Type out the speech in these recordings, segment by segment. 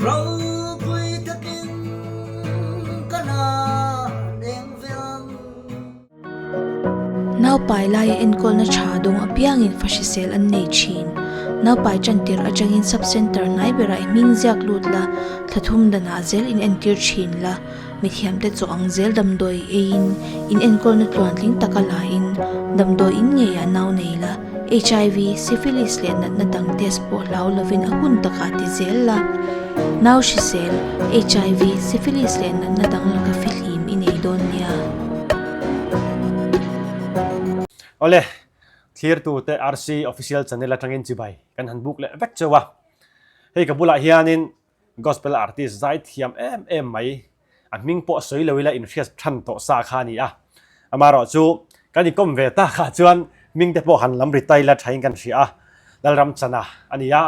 เราคุยตะกินกันนาเด้งเวียง Now pai lai en kol na cha dong apiang in fashisel an nei chin now pai chantir atangin sub center nai berai ming ziak lut la thathum dana zel in enkir chin la mithiam te chu ang zel damdoi in en kol na tluan tling takala in damdoi in nge ya naw nei la HIV syphilis le na dang test po law lovin a hun taka ti zel la now she sel HIV syphilis le na dang la ka filim in ei don nia ole clear tu te RC official channel atangin chibai kan han book le vek chawa hei ka bula hianin gospel artist zai thiam em mai an ming po soi lewila in fias than to sa kha ni a amaro chu kan kom ve ta kha chuan ming te po han lam ri tai la thain kan ria dalram chana ania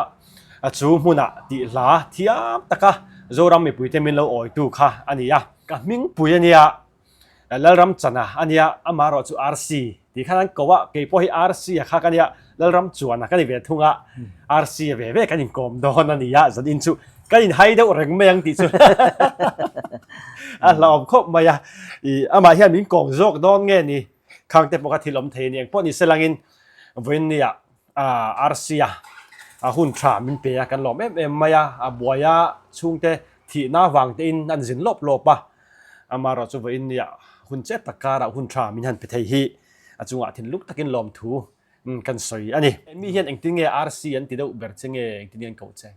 chu huna ti la thiam taka zoram mi puite min lo oi tu kha ania ka ming puya lalram chana ania amaro chu RC ti khanan kowa ke po hi RC kha kania lalram chuana kani ve thunga RC ve kanin kom don ania zadin chu kanin haide reng meng ti chu a lom khop maya I ama hian min kong jok don nge ni khang te poka thilom the ni po ni selangin wen nia RC a hun tra min pe kan lom em maya a boya chungte thi na wang te in an jin lop lopa amaro chu ve nia hun che takara hun tra min han pe thei hi achunga thin luk takin lom thu kan soi ani mi hian engtin nge RC an ti deuh ber chenge engtin nge ko che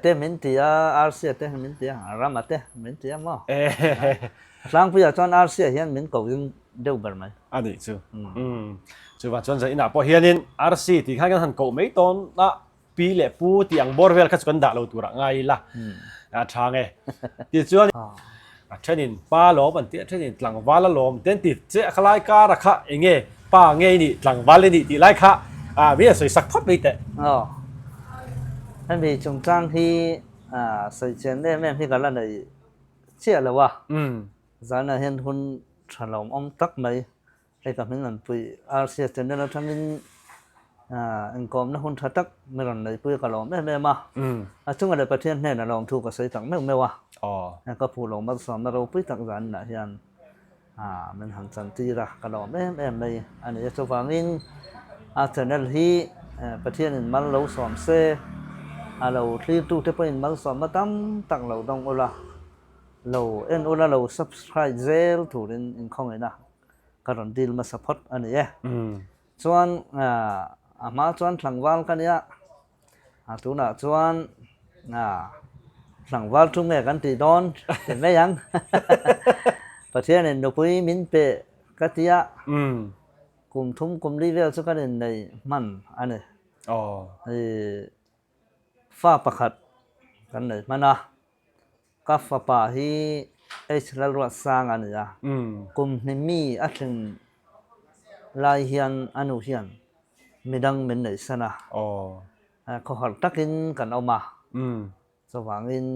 te min ti RC te min ti ram te min ti mo sang pu ya chon RC hian min ko in deuh ber mai ani chu chu wa chon za ina po hianin RC ti kha kan han ko mai ton na pi le pu ti ang borvel kha chon da lo tura ngai la thange ti chuan trenin pa lo ban ti trenin tlang wala lom ten ti che khlai ka ra kha enge pa nge ni tlang wala ni ti lai kha mi soi sak phot mai te anh bị trồng trang khi xây trên đây em khi cả lần này chia là wa giá là hiện hôn trả lòng ông tắc mấy đây cả mình làm bụi RC trên đây là thằng mình anh com nó hôn trả tắc mấy lần này bụi cả lòng mấy mà chúng ta đểประเทศnày là lòng thu cả xây tặng mấy waก็ผู้ลงมาสอนเราพิจารณาหน่ะยันมันหันสันติระกระดอมเลยอันนี้จะฟังอินเทอร์เน็ตที่ประเทศนั้นมันเราสอนเซเราที่ตู้ที่เป็นมันสอนมาตั้มตั้งเราต้องโอละเราเรา subscribe เซลถูกอินข้องเลยนะการันตีมา support อันนี้ส่วนมาส่วนหลังวันกันเนี่ยตัวน่ะส่วนหลังว่าทุ่งเงี้ยกันตีดอนเห็นไหมยังประเทศเนี่ยนกพุยมินเปกัตยะกลุ่มทุ่มกลุ่มรีเวลสุกันในมันอันนี้ฟ้าประคัดกันเลยมันนะกับฟ้าป่าที่รัฐสร้างอันนี้กลุ่มนิมีอัศนลายเฮียนอนุเฮียนไม่ดังเหมือนในสนะเขาหักตักกินกันเอามาสว่างอิน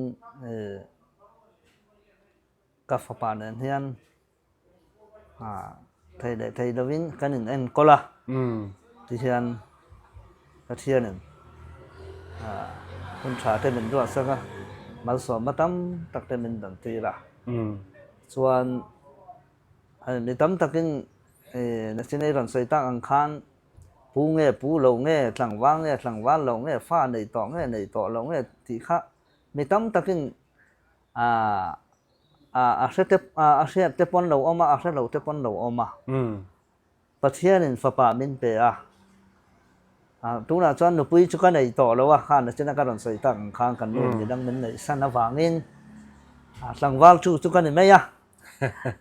กับฟ้าป่าเนี่ยเฮียนไทยดวินกันหนึ่งเอ็นก็ละที่เฮียนกระเทียนหนึ่งคุณชาเต็มเป็นตัวสักมาสอนมาตั้มตักเต็มเป็นดันทีละส่วนในตั้มตักกินในที่ในรันใส่ตั้งอังคารปูเงี้ยปูเหลงเงี้ยหลังว่างเงี้ยหลังว่างเหลงเงี้ยฟ้าในต่อเงี้ยในต่อเหลงเงี้ยที่ข้าไม่ตั้มตักกินอาเซียเตปอนเหลาออกมาอาเซียเหลาเตปอนเหลาออกมาประเทศนึงฟ้าป่ามินเปะตัวน่ะจวนหนูปุ้ยชุกันในต่อแล้วว่าข้าน่ะจะนักการใส่ตั้งข้างกันนู่นดังนั้นในสันนวางินหลังว่างชุกันในไม่ยะ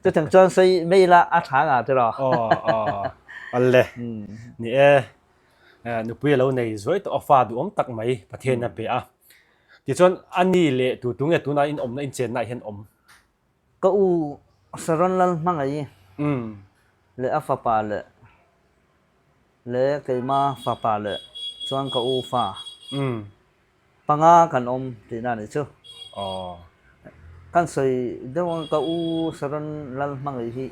จะถึงจวนใส่ไม่ละอาถรรพ์จะรออันเล่นี่หนูปุ้ยเราในสวยตัวฟ้าดูตักไหมประเทศนั้นเปะที่จวนอันนี้เละตัวเงี้ยตัวนั้นอินนั้นอินเจนนั้นเห็นก็สรนลันมั่งไงเลยฟ้าป่าเลยcái ma pha pa le chuan ka u fa panga kan ti na ni chu kan soi dewang ka u saran lal mangai hi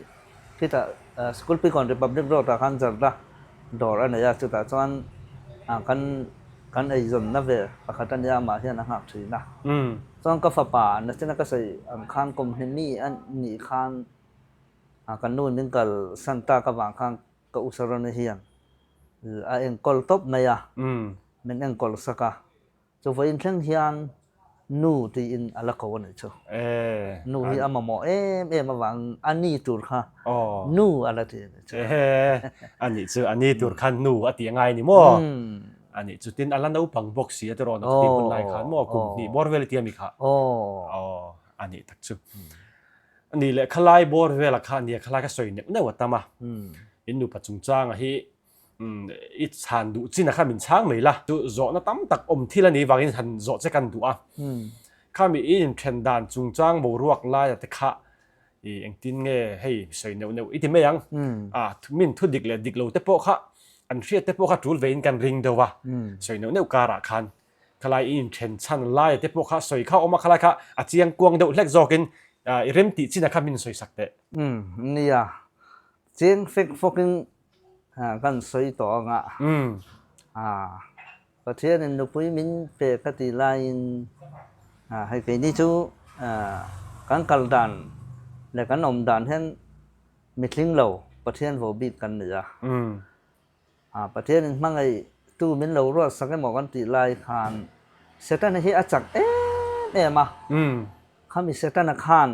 kita school pi kon republic ro ta kan jar da dor ana ya chu ta chuan kan kan ai zon na ve pakhatan ya ma hian a ngak thina chong ka fa pa na chena ka sei ang khan kom hni an ni khan kan nu ning kal santa ka wang khan ka usaron hian a eng kol top maya men eng kol saka so vai in thlang hian nu ti in ala ko ne cho nu hi ama mo ma wang ani tur kha nu ala ti cho ani chu ani tur khan nu ati ngai ni mo ani chu tin ala no pang box si atro no ti kun lai khan mo kum ni borvel ti mi kha ani tak chu ani le khalai borvel kha ni khalai ka soi ne watama in nu pachung chang a hi ít sàn đủ chỉ là khai mình sáng mấy là tu rõ nó tắm tắc thi là ní vàng hành rõ sẽ cần đủ khai mình in trend đàn trung trang bầu ruột lai là tất cả anh tin nghe hay sợi nấu ít thì mấy anh mình thu địch lâu tép bộ khác anh chia tép bộ khác trốn về in cần ring đâu à sợi nấu cà rà khan khai in trend chăn lai tép bộ khác sợi khác oma khai khác chiang quang đâu lek giò kinh rem tị chỉ là khai mình sợi sạch đấy ni chiang fake fucking kan soi to nga pathian in nupui min pe kati lain hai ke ni chu kan kal dan le kan om dan hen mitling lo pathian vo bit kan nia pathian in mangai tu min lo ro sak mo kan ti lai khan setan hi achak ma khami setan khan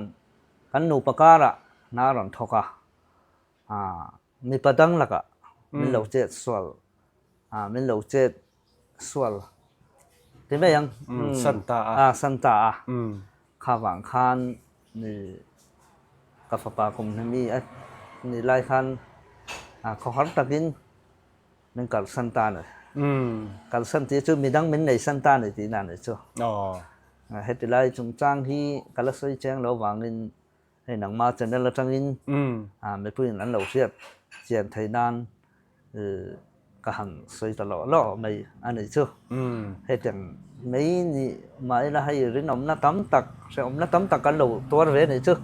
kan nu pakara na ron thoka mi padang laka min lo chet swal min lo chet swal te me yang santa khawang khan ni ka fa pa kum mi ni lai khan kho har takin min kal santa ne kal san ti chu mi dang min nei santa ne ti na ne chu het lai chung chang hi kala soi chang lo wangin hay nang ma chen la changin me puin an lo siat chian thai nan ka hang soi ta lo mai an nei chu he tang mấy ni mai la hay rin om na tam tak se om na tam tak kan lo tor ve nei chu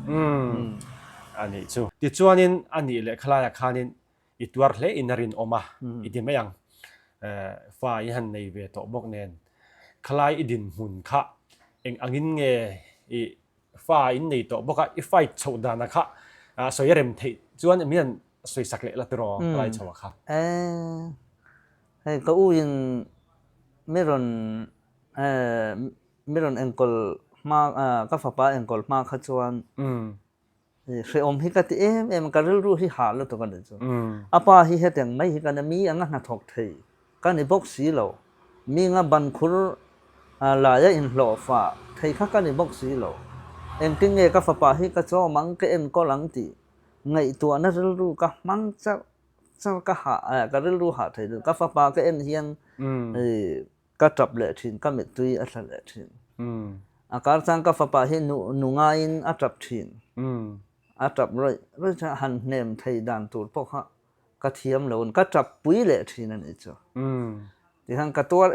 an nei chu ti chuanin ani le khala ya khanin itwar hle inarin oma idi mayang fa i han nei ve to bok nen khlai idin hun kha eng angin nge i fa in nei to boka i fight chodana kha soyerem thei chuan mian soi sakle la tro lai chawa kha hay ka u in meron enkol ma ka fa pa enkol ma kha chuan se om hi ka ti em ka ru hi ha lo to kan chu apa hi heteng mai hi kan mi anga na thok thei kan ni box si lo mi nga ban khur la ya in lo fa thei kha kan ni box si lo em tin nghe ka fa pa hi ka cho mang ke en ko lang ti ngai tua na ru ka mang cha ka ha ka ru ha thei ka fa pa ka en hian ka trap le thin ka met tui a thla le thin akar chang ka fa pa hi nu nga in a trap thin a trap roi cha han nem thei dan tur pok ha ka thiam lon ka trap pui le thin ani chu ti hang ka tor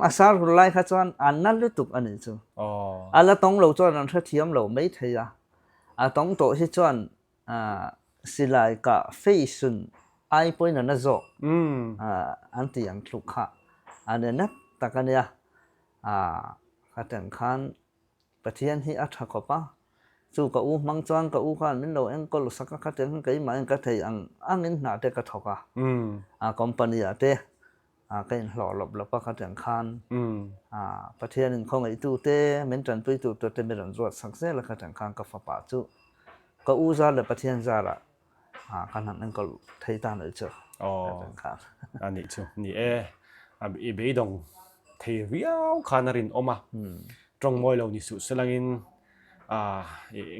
asar hu lai kha chuan an nan lu tuk ani chu ala tong lo chuan an tha thiam lo mai thei a tong to hi chuan silai ka feisun ai point na zo an ti ang thuk kha an na takania ka tang khan pathian hi a tha ko pa chu ka u mang chuan ka u khan min lo eng kol saka ka teng kai ma eng ka thei angin na te ka thoka company ate cái lọ lọp lọp các trường khan phát hiện không ấy tu te mình trần tui tu te mình trần ruột sắc sẽ là các trường khan các pháp bảo chu có u ra là phát hiện ra là khả năng anh có thấy ta nữa chưa anh ấy chứ nhỉ bị bị đồng thấy viau khanarin oma trong môi lâu như sự sẽ langin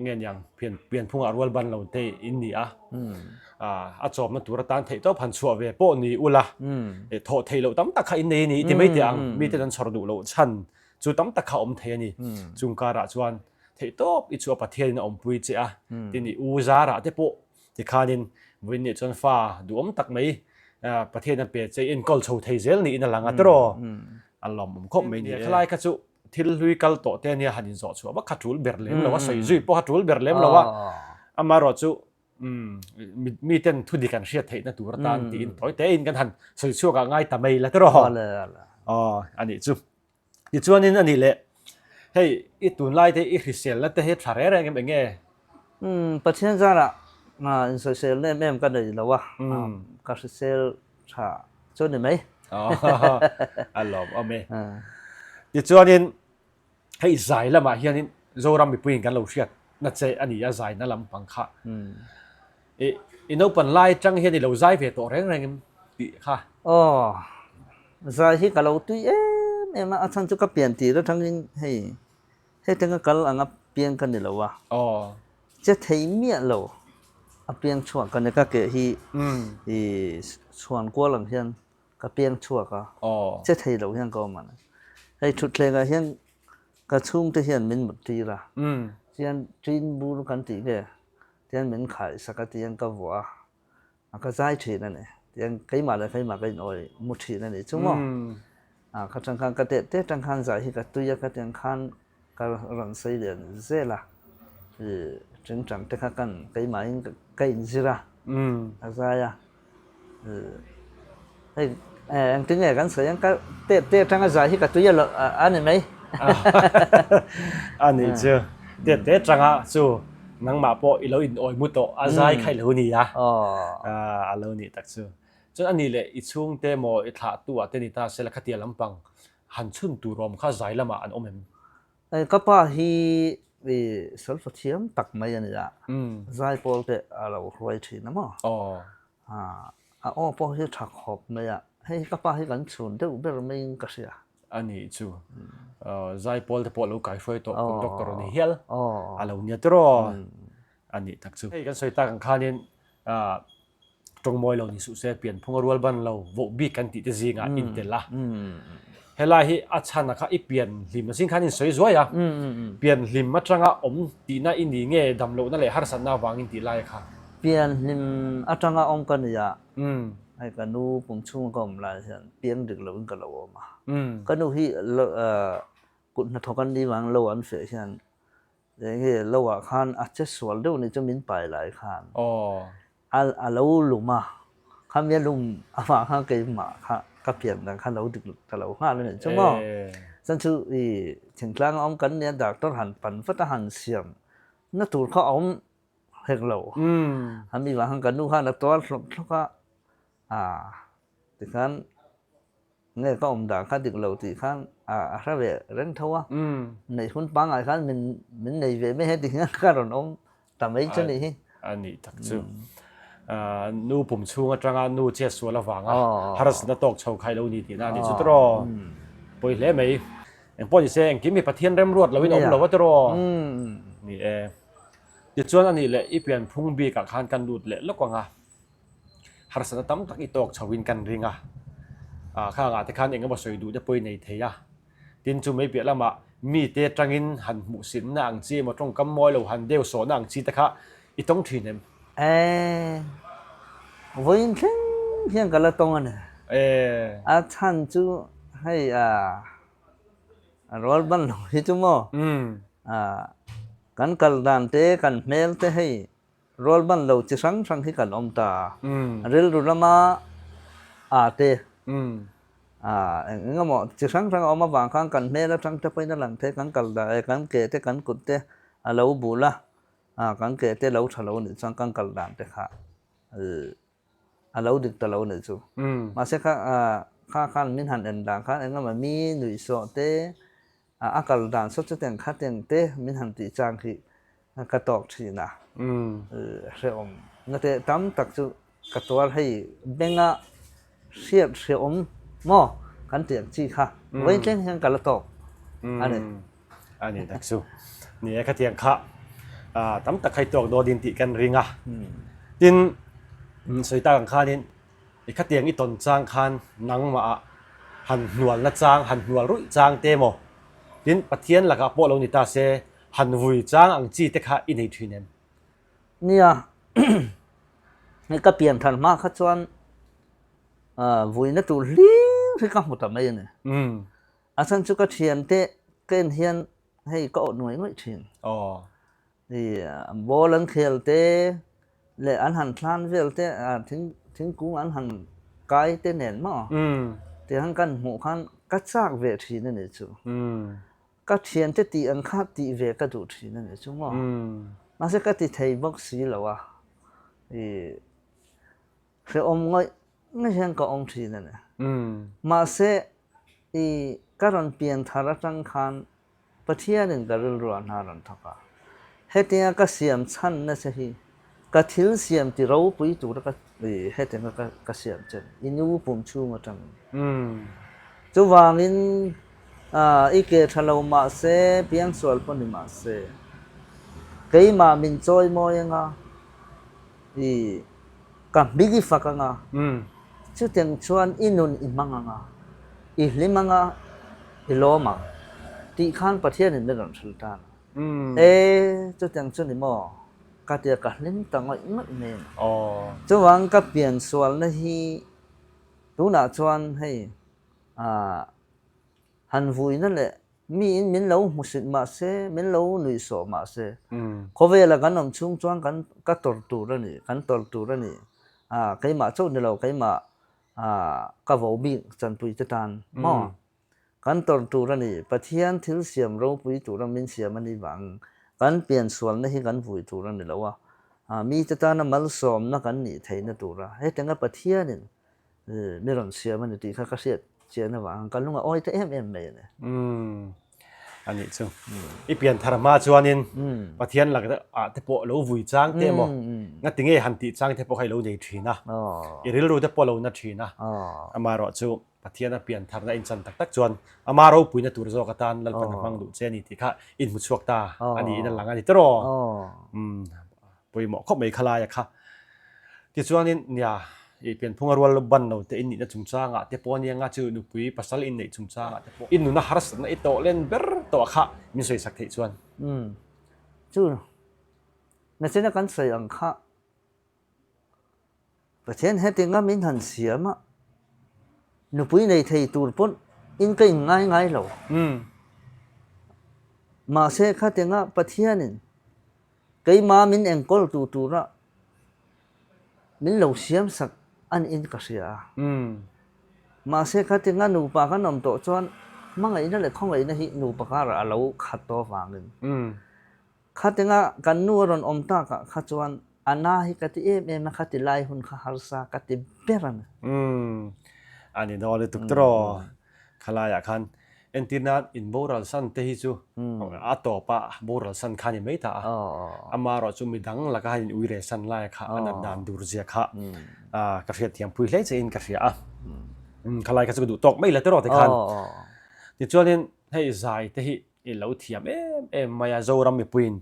nghe nhàng phiền phung arwal ban lâu te in à chop na tur tan thei to phan chua ve po ni ula tho thei lo tam tak kha in nei ni ti mai tiang mi te dan sor du lo chan chu tam tak kha om thei ani chung ka ra chuan thei to i chu pathian om pui che ti ni u za ra te po ti khanin win ni chon fa du om tak mai pathian pe che in kol chho thei zel ni in la nga tro alom khop mai ni khlai ka chu thil hlui kal to te ni hanin zo chu ba khatul berlem lo wa soi zui po khatul berlem lo wa amaro chu mi ten thu di kan riat thei na tur tan ti in toy te in kan han soi chu ka ngai ta mai la tro อ๋ออันนี้จุดิชวนนี่อันนี้แหละเฮ้ยอีตุนไล่เตอีคริสเซียนแล้วเตเฮ็ดอะไรอะไรกันเป็นไงประเทศจ้าละอินโซเชียลเนี่ยแม่กันเลยแล้ววะการโซเชียลถ้าจนไหมอ๋ออันหลอมเอาไหมดิชวนนี่ให้ใจละมาเฮียนี่โจรำมีปุ่นกันเราเชียดนั่นใจอันนี้จะใจนั่นลำพังค่ะอินโนปันไล่จังเฮียนี่เราใจเวตัวแรงกันดีค่ะอ๋อใจที่กับเราตุยเนี่ยมาอาจารย์จุกเปลี่ยนตีแล้วทั้งนี้ให้ทั้งกันอ่างเปลี่ยนกันนี่แล้ววะอ๋อจะเทียมเนี่ยเราเปลี่ยนชั่วกันเนี่ยก็เกิดที่ส่วนกว่าหลังเฮียนก็เปลี่ยนชั่วก็จะเทียมเราเฮียนก็มันให้ชุดเลยก็เฮียนก็ชุ่มที่เฮียนมันหมดทีละเฮียนจีนบูรกันตีเนี่ยเฮียนมันขายสักทีเฮียนก็วัวก็ใจทีนั่นเองเฮียนใครมาเลยใครมาก็โอ้ยมุทีนั่นเองจุ๊มั้งก็จังคันก็เตะจังคันใจที่ก็ตุยก็จังคันก็รันใส่เดือนเสียละจังจังเตะกันใครมาอินก็อินสิละอะไรอ่ะอันที่เนี่ยกันเสียงก็เตะจังใจที่ก็ตุยละอันนี้ไหมอันนี้เจ้าเตะจังอ่ะจู่นังมาปออีเราอินโอยมุตโตอาใจใครเหล่านี้อ่ะเหล่านี้ตักจู่จนอันนี้แหละอีช่วงเตะโมอีถาตัวเตนิตาเซลคตีลำปังหันชุนตูรอมข้าใจละมาอันอมเอ็มก็ป้าฮีสลฟเทียมตักไม่ยันนี่ละใจพอเตะเรารวยทีนะมั้งพอที่ถักหอบไม่อะให้ก็ป้าให้กันชุนเดี๋ยวเบอร์ไม่ก็เสียอันนี้จู่ใจพอเตะพอเราไก่ไฟตัวคุณด็อกเตอร์นี่เฮลเราเนี่ยตรออันนี้ตักจู่ให้กันสวยตากันข้านี่ตรงมวยเรานี่สุดเสียเปลี่ยนพงรัวบันเราโวบีกันติดจริงอ่ะอินเตล่าเฮลาฮีอาชันนะคะอีเปลี่ยนลิมสิ่งขันนี่สวยๆอ่ะเปลี่ยนลิมมาจังอ่ะตีน่าอินดีเงี้ยดำโลนั่นแหละฮาร์สันน่าวางอินตีไล่ค่ะเปลี่ยนลิมอาจังอ่ะกันนี่อ่ะให้กันนูปุ่งชุ่มก็ไม่ได้เช่นเปลี่ยนดึกเราก็เราออกมากันนูที่กุนทอกันดีวางเราอันเสียเช่นอย่างเงี้ยเราว่าขันอาจจะสวนเดี๋ยวนี้จะมินไปหลายขันเราลุมาข้ามีลุมว่าข้าเกี่ยมาข้าเปลี่ยนแต่ข้าเราดึกแต่เราห้าเลยใช่ไหมฉันชื่อถึงกลางกันเนี่ยดักต้นหันปันฟัดหันเสียมนั่นถูกเขาเห็นเราทำมีว่ากันนู่นข้านักตัวเขาก็ถึงขั้นเนี่ยก็ดักข้าดึกเราถึงขั้นอะไรแบบเร่งเท่าในคนปังอะไรขั้นมันในเวไม่ให้ถึงขั้นข้าเราทำไม่ใช่ไหมอันนี้ทักษะนูผมชูงจังนูเจสวลฟังฮาร์สนัตกชาวไคโลนี่ทีน่านี่สุดรอปอยเล่ไหมอย่างพอจะเสียงกิมมีปะเทียนเริ่มรวดเราวินอมเราว่าตรอนี่เดี๋ยวชวนอันนี้แหละอีเปลี่ยนพุ่งบีกับคานกันดูดเละแล้วกว่าฮาร์สนัตตั้มตักอีตกชาววินกันริงข้างแต่คานเองก็บอกสวยดูจะปอยในเทียตินจูไม่เปลี่ยนละมามีเตจังอินหันหมูสินนางจีมาตรงกำมอยเราหันเดียวโซนางจีตะคะอีต้องทีเนี่ยวันที่เฮียงกันละตรงนั้นท่านจูให้รอลบันฮิจูโมกันกัลดันเตกันเมลเตให้รอลบันเราจะสังที่กันอมตาเรื่องรุนมาเตงั้นหมอจะสังออกมาบางครั้งกันเมลแล้วสังจะไปนั่นหลังเตกันกัลดากันเกตกันกุดเตเราบุละกันเกตเราฉลาหนึ่งสังกันกัลดันเตค่ะเราดึกตลอดเลยจูมาเสกข้ามินหันเอ็นดังข้าเองก็มันมีหนุ่ยโซเตกัลดันสุดจะแต่งข้าแต่งเตมินหันติจางคือกระตอกทีนะเสียอมงั้นแต่ตั้มตักจูกระตัวให้เบงเสียอมหม้อกันเตียงจีค่ะไว้เล่นยังกระตอกอันนี้ตักจูนี่กระเตียงค่ะตั้มตักใครตอกโดดินติกันริงดินสวยตาของข้านี่อีกขัดเตียงอีตนจางคันนังมาหันหนวลละจางหันหนวลรุ่ยจางเตโมดินปะเทียนหลักโปเรานิตาเซหันวุยจางอังจีเตค่ะอินในทีนั้นเนี่ยนี่ก็เปลี่ยนทันมากขัดจวนวุยนั่นตัวลิ้งที่ก็หมดทำไมเนี่ยอาจารย์ชุกเทียนเตเกณฑ์เทียนให้ก็หน่วยเทียนนี่โบลังเขียลเตเลยอันหันพลานเวลเตถึงกูอันหันกายเตเน่นมั้งแต่หันกันหูขัน ก็จากเวทีนั่นเองจูก็เทียนจะตีอังคาตีเวก็ดูทีนั่นเองจูมั้งมาสักก็ตีไทยบอกสีแล้ววะเรื่องง่อยไม่ใช่ก็องทีนั่นเองมาเสก็รันเปลี่ยนทารังคันประเทศหนึ่งก็รุนแรงนารันทักเหตุนี้ก็เสียมชั้นนั่นสิก็ทิ้งเสียมที่เราไปตัวก็เหตุนี้ก็เสียมจันอินูปุ่มชูมาจังจู่วางอินอีกเกทะเลมาเสเพียงส่วนปนิมาเสเกี่ยมามินจอยมอยังอ่ะกับบิกิฟักงอ่ะจู่เตียงชวนอินุนอิมังอ่ะอิลิมังอ่ะอิโลมาที่ข้างประเทศนี่ไม่รันสุลตานจู่เตียงชวนอิมอก็เดียกับลิ้นต่างกันไม่เหมือนจู่วางกับเปลี่ยนส่วนนั่นที่ตัวน่าชวนให้ฮันฟุยนั่นแหละมีมินเล่ามุสิมาเสมินเล่าหนุ่ยโสมาเสเขาเวลากันนำชุ่มชวนกันก็ตอร์ตูระนี่กันตอร์ตูระนี่ใครมาโจนี่เราใครมาก็ว่าบีจันปุยจะทานมอกันตอร์ตูระนี่ประเทศที่เสียมเราปุยตูระมินเสียมันนี่บังกันเปลี่ยนส่วนนั่นที่กันปุยตูระนี่แล้วว่ามีจะทานมันสมนักกันนี่ไทยนั่นตูระให้แต่งกับประเทศนี่ไม่รันเสียมันนี่ข้าก็เสียเจ้านะว่ากันลุงอ่ะโอ้ยแต่เอ็มเลยเนี่ยอันนี้ซึ่งอีเปลี่ยนธรรมะชวนนินประเทศหลักเทปโลวุยจ้างเต็มงั้นถึงไอ้หันติจ้างเทปให้เราในทีนะอีริลรู้เทปเราในทีนะมารอจูประเทศนั้นเปลี่ยนธรรมะอินสันตักจวนมาเราปุยนัตุรโซกตันแล้วเป็นมังดูเจนี่ที่ข้าอินมุชวกตาอันนี้นั่นหลังอันนี้ตรอปุยหมอกเขาไม่ขลายค่ะที่ชวนนินเนี่ยอีเป็นพงรัวลบันเราแต่อินนี่นะจุ่มจ้างอ่ะแต่พอเนี่ยงาจูนุปุยปัสสาวะอินนี่จุ่มจ้างอ่ะแต่พออินนู่นนะฮาร์สนะไอโตเล่นเบอร์โตค่ะมีสวยสักทีชวนจู่นั่นเช่นกันใส่อังค่ะประเทศเฮติงามินหันเสียมะนุปุยในไทยตูร์ปนอินก็ง่ายง่ายเรามาเสกข้าติงาประเทศนี่ก็มามินเองก็ตูระมินเราเสียมสักอันอินก็เสียมาเสกขัดงานหนูปากกันนำโตจวนมั่งไอ้นั่นแหละข้องไอ้นั่นที่หนูปากกันเราขัดตัวฟังนึงขัดงานกันนัวรอนอมตากะขัดจวนอันน่าฮิกัดเอ็มขัดไล่หุ่นข้าฮาร์ซากัดเบรันอันนี้ดอลเลยตุกตรอขลายคันเอ็นตินัดอินโบรัลสันเตหิจูอัตโตปะโบรัลสันคันยังไม่ตาอามารอจูมิดังละก็ให้อุยเรสันไล่ค่ะอันนั้นดานดูรเซียค่ะกระเทียมเทียมพุยเล่จะอินกระเทียขลายก็จะดูตกไม่ละตรอแต่คันที่จวนนี้ให้ใจเตหิอินเหลาเทียมมายาโจรัมมีปุยน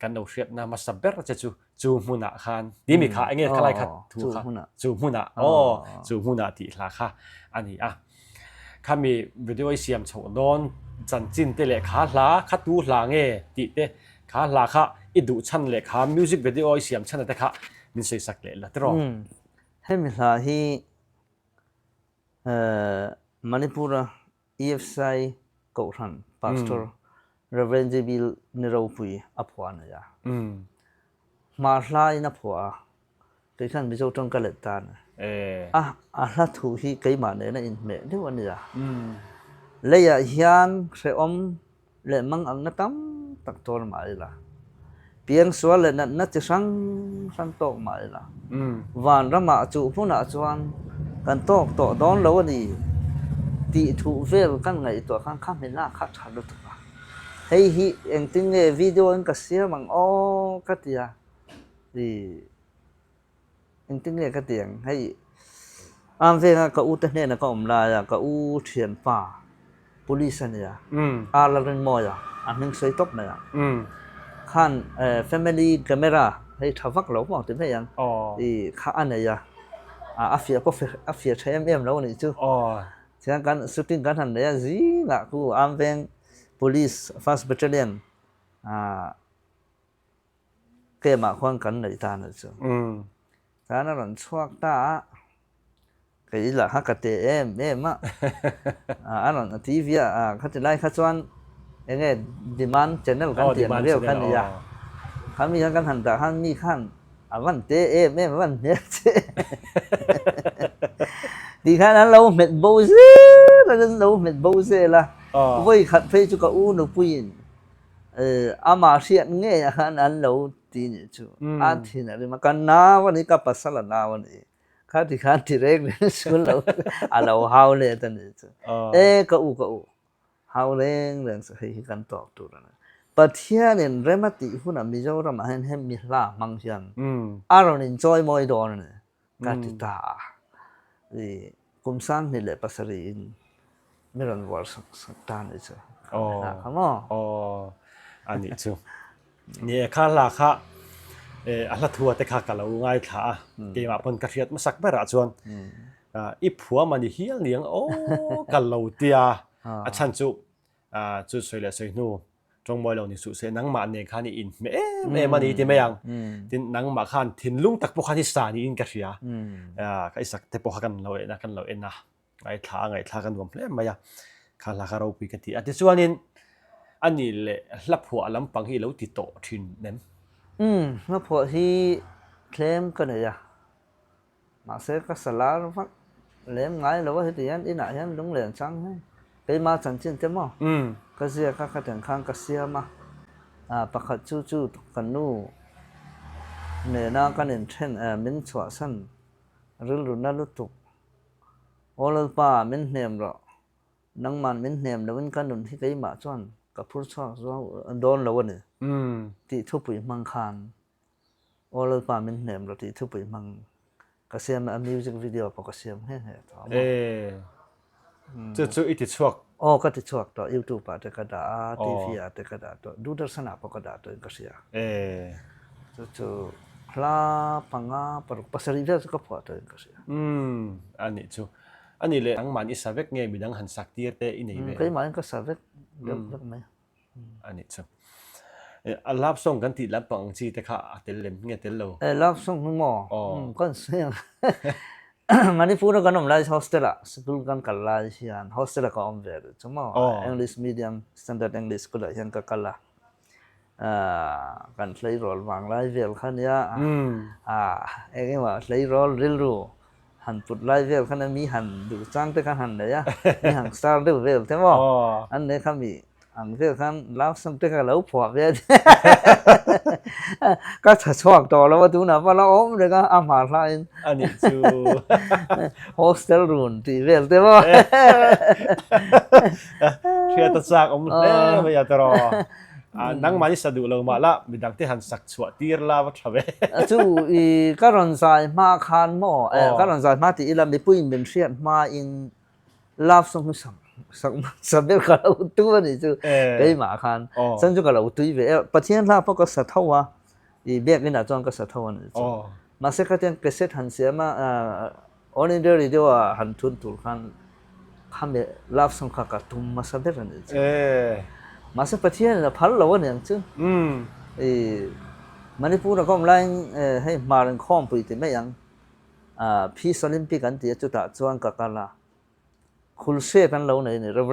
กันเอาเทียบนามาสับเบอร์จะจูมุนะคันดีมีค่ะไอ้เงี้ยขลายค่ะถูกค่ะจูมุนะจูมุนะที่ละค่ะอันนี้ข้ามีวิดีโอเสียมโฉนนจันจินเตเลขาหลาขัดดูหลาเงติเตขาหลาค่ะอิดูชันเลขามิวสิกวิดีโอเสียมชันแต่ค่ะมินใส่สักเลละตรอให้มิลาฮีมณิปุระ EFSI กอรันพาสตอร์เรเวนจิบิลนิโรปุยอภวานยามาลายนับหัวที่ขันมิโจตรงกัลเลตานอาถูฮีไกมาเนี่ยนะอินเมะที่วันนี้อ่ะเลยอ่ะยันเสอมเลยมังอังนัตั้มตักตัวมาอีละเพียงส่วนเลยนัดจะสังโตมาอีละวันละมาจูพูน่ะจวนกันโตโดนแล้ววันนี้ตีถูเวลกันไงตัวข้างเห็นหน้าคัดชัดเลยตัวเฮ้ยฮีเอ็งติงเงวิดีโอเอ็งก็เสียมังโอ้กัดยาดีเอ็งติงเงกัดยังให้อันเวงก็อุตเนี่ยนะก็อมลายก็อุเทียนป่า polisi เนี่ยอาลาเรนมอยอันนึงใส่ตบเนี่ยขันfamily camera ให้ทักเราบอกถึงให้ยังข้าอันเนี่ยอาเฟียก็อาเฟียใช้แล้วนี่จู่เช่นกันสุดที่กันทันเนี่ยจีน่ะกูอันเวง police first battalion เกี่ยมาควงกันในตาเนี่ยจู่การนั้นชวกตาก็อีหล่ะฮักกะเตมะอันนั้นทีวีเขาจะไล่เขาชวนยังไงดีมันเจนนั่นกันเตียนเรียวกันเนี่ยเขามีกันหันแต่เขามีขั้นวันเตวันเนี่ยดีขนาดเราเม็ดโบซิ là đến lâu mệt bầu dê là với khát phê chú cả u nó bùi ama sian nghe ăn lâu tí nhỉ chú ăn thì là mà cái naวันนี้ก็ปัสสาวะนาวันนี้khát thì rèn đến xuống lâu lâu hao lên tên nhỉ chú cái u hao lên lên sẽ hay cái tọt tụt rồiประเทศเนี่ยเริ่มติหุ่นมีเจ้าเรามาเห็นมีลามังเชียนเราเนี่ยจอยมอยดอนเนี่ยการติดตากุมสังนี่แหละภาษาอินไม่รันวอลสักตานี่จ้ะครับมั้งอันนี้จูเนี่ยข้าราคาอัลทัวแต่ข้ากันเราง่ายขาเกี่ยวกับคนกระเทียดมาสักไม่ระชวนอีผัวมันเฮี้ยเลี้ยงโอ้กันเราเตียอาชันจูจูสวยเลยสวยนู่จงมวยเรานี่สุเสนังมาเนี่ยข้านี่อินเมมันนี่ที่ไม่ยังที่นังมาข้านทิ้งลุงตักพวกข้าที่สานี่อินกันเสียก็อีสักแต่พวกกันเราเอ็นนะไงท่ากันรวมเลยไม่ยังข้าราคาเราคุยกันที่แต่ส่วนนี้อันนี้แหละลับหัวลำปังที่เราติดต่อทิ้งเนี่ยลับหัวที่เคลมกันเลยมาเสกสลาฟักเลี้ยงไงเราว่าที่ยันอิน่ะยันลุงเลี้ยงช่างให้ไปมาจันจินเต็มมั้งก็เสียก็ขัดถึงข้างก็เสียมาประคัดจู่กันนู่เนี่ยน่ากันเห็นเช่นมินชัวสันรุ่นน่าลุตุกโอลป้ามินเนียมรอนังมันมินเนียมแล้วมินกันนุ่นที่ไกมาจวนกับผู้ชอบโดนแล้วเนี่ยที่ทุบไปมังคานโอลป้ามินเนียมรอที่ทุบไปมังก็เสียมามิวสิกวิดีโอปกเสียมให้จู่อีติดช่วงก็ติดช่วงต่อ YouTube แต่ก็ได้ทีวีแต่ก็ได้ต่อดูดารสนาปกติตัวก็เสียจู่พลาปังปรุปัสริเดอร์ก็พอตัวก็เสียอันนี้จู่อันนี้เลยทั้งมันอิสระเวกเงี้ยมีดังหันสักทีแต่อินนี่เว้ยก็มันก็สระเวกเรื่องไหมอันนี้จู่ลับส่งกันติดลับปังจีแต่ข้าเตลเลมเงี้ยเตลโลลับส่งหม้อก็เสียงมันนี่พูดกันน้ำลายโฮสเทลสกูลกันกัลลาเชียนโฮสเทลก็อมเวอร์ใช่ไหมEnglish medium standard Englishก็ได้ยังก็กัลลากันใช้โรลวางลายเวลขันยาเองว่าใช้โรลริลรูหันปุดลายเวลขันมีหันดูจ้างแต่ขันหันเลยมีหันสตาร์ดูเวลใช่ไหมอันนี้เขามีอันเวลขันลาวสัมเตกันแล้วพอเวลก็ถ้าชอบต่อแล้วว่าดูนะว่าเราอมเลยก็อามาลายอันนี้จู่โฮสเทลรูนที่เวลใช่ไหมเชื่อตัดจากอมเล่ไม่อยากจะรอนังมันนี่สะดุเรามาละมีดังที่หันสักสวดตีร์ลาวัชเวจู่ก็รอนใจมาคานหม้อก็รอนใจมาที่เราไม่พูดเป็นเชียนมาอินลาฟสงสัมเบลกับเราตัวนี่จู่ไปมาคานซึ่งจู่กับเราตัวเวประเทศลาพวกก็สะท้าวเบียกนี่นะจงก็สะท้าวนี่จู่มาเสกที่เกษตรหันเสียมาออนิเดอร์ดีว่าหันทุนตุลขันข้ามเบลาฟสงกับตุ้มมาสัมเบลนี่จู่มาสักประเทศน่ะพัลเราว่าเนี่ยจึงมันนี่พูดเราก็ไม่ให้มาเรื่องข้อมไปแต่ไม่ยังพีซโอลิมปิกกันที่จุดตะจวนกับกันละคุณเชื่อกันเราเนี่ยเรเว